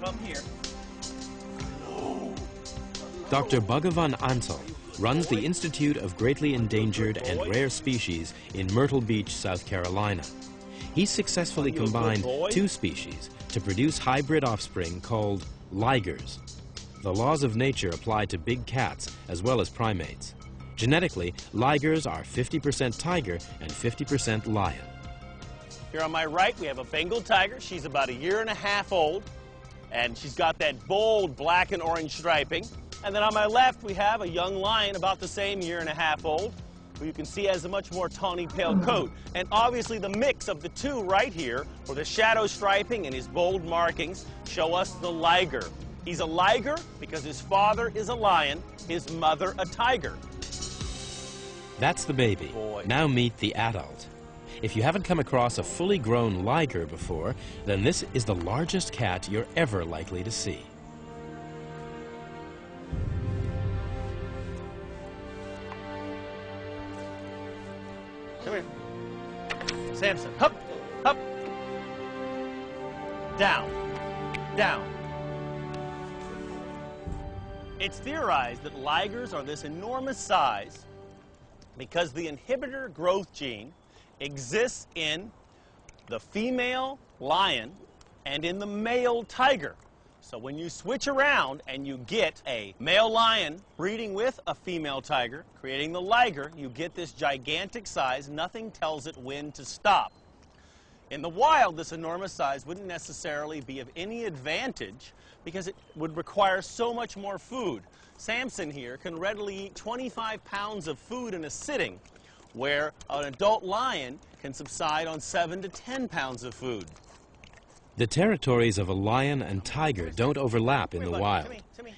from here. Dr. Bhagavan Ansal runs the Institute of Greatly Endangered and Rare Species in Myrtle Beach, South Carolina. He's successfully combined two species to produce hybrid offspring called Ligers. The laws of nature apply to big cats as well as primates. Genetically, Ligers are 50% tiger and 50% lion. Here on my right, we have a Bengal tiger. She's about 1.5 years old, and she's got that bold black and orange striping. And then on my left, we have a young lion about the same 1.5 years old, who you can see has a much more tawny pale coat. And obviously the mix of the two right here, where the shadow striping and his bold markings show us the Liger. He's a Liger because his father is a lion, his mother a tiger. That's the baby. Boy. Now meet the adult. If you haven't come across a fully grown Liger before, then this is the largest cat you're ever likely to see. Come here. Samson, hup, hup. Down, down. It's theorized that Ligers are this enormous size because the inhibitor growth gene exists in the female lion and in the male tiger. So when you switch around and you get a male lion breeding with a female tiger, creating the Liger, you get this gigantic size. Nothing tells it when to stop. In the wild, this enormous size wouldn't necessarily be of any advantage because it would require so much more food. Samson here can readily eat 25 pounds of food in a sitting, where an adult lion can subside on 7 to 10 pounds of food. The territories of a lion and tiger don't overlap in the wild.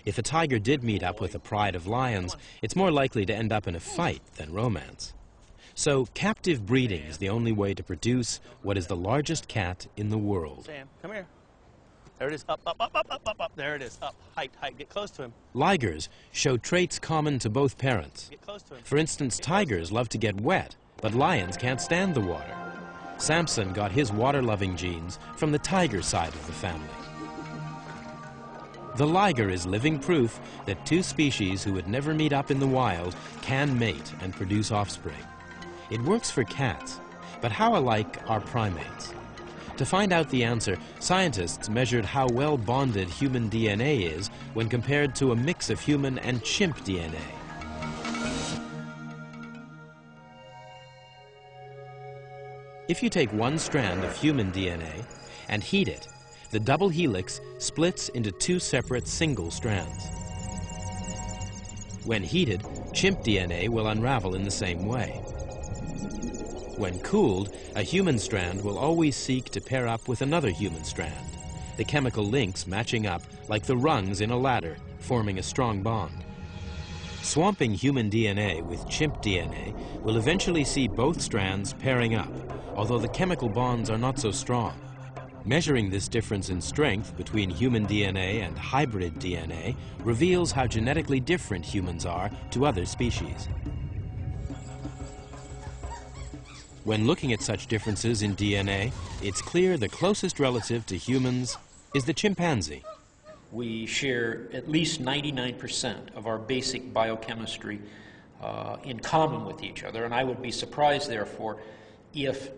If a tiger did meet up with a pride of lions, it's more likely to end up in a fight than romance. So captive breeding is the only way to produce what is the largest cat in the world. Sam, come here. There it is. Up, up, up, up, up, up, up. There it is. Up. Height, height. Get close to him. Ligers show traits common to both parents. Get close to him. For instance, tigers love to get wet, but lions can't stand the water. Samson got his water-loving genes from the tiger side of the family. The Liger is living proof that two species who would never meet up in the wild can mate and produce offspring. It works for cats, but how alike are primates? To find out the answer, scientists measured how well bonded human DNA is when compared to a mix of human and chimp DNA. If you take one strand of human DNA and heat it, the double helix splits into two separate single strands. When heated, chimp DNA will unravel in the same way. When cooled, a human strand will always seek to pair up with another human strand, the chemical links matching up like the rungs in a ladder, forming a strong bond. Swamping human DNA with chimp DNA will eventually see both strands pairing up, although the chemical bonds are not so strong. Measuring this difference in strength between human DNA and hybrid DNA reveals how genetically different humans are to other species. When looking at such differences in DNA, it's clear the closest relative to humans is the chimpanzee. We share at least 99% of our basic biochemistry in common with each other, and I would be surprised, therefore, if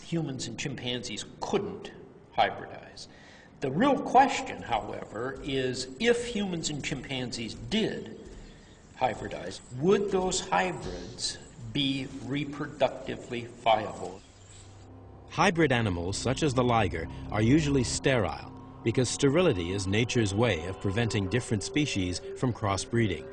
humans and chimpanzees couldn't hybridize. The real question, however, is if humans and chimpanzees did hybridize, would those hybrids be reproductively viable? Hybrid animals, such as the Liger, are usually sterile because sterility is nature's way of preventing different species from crossbreeding.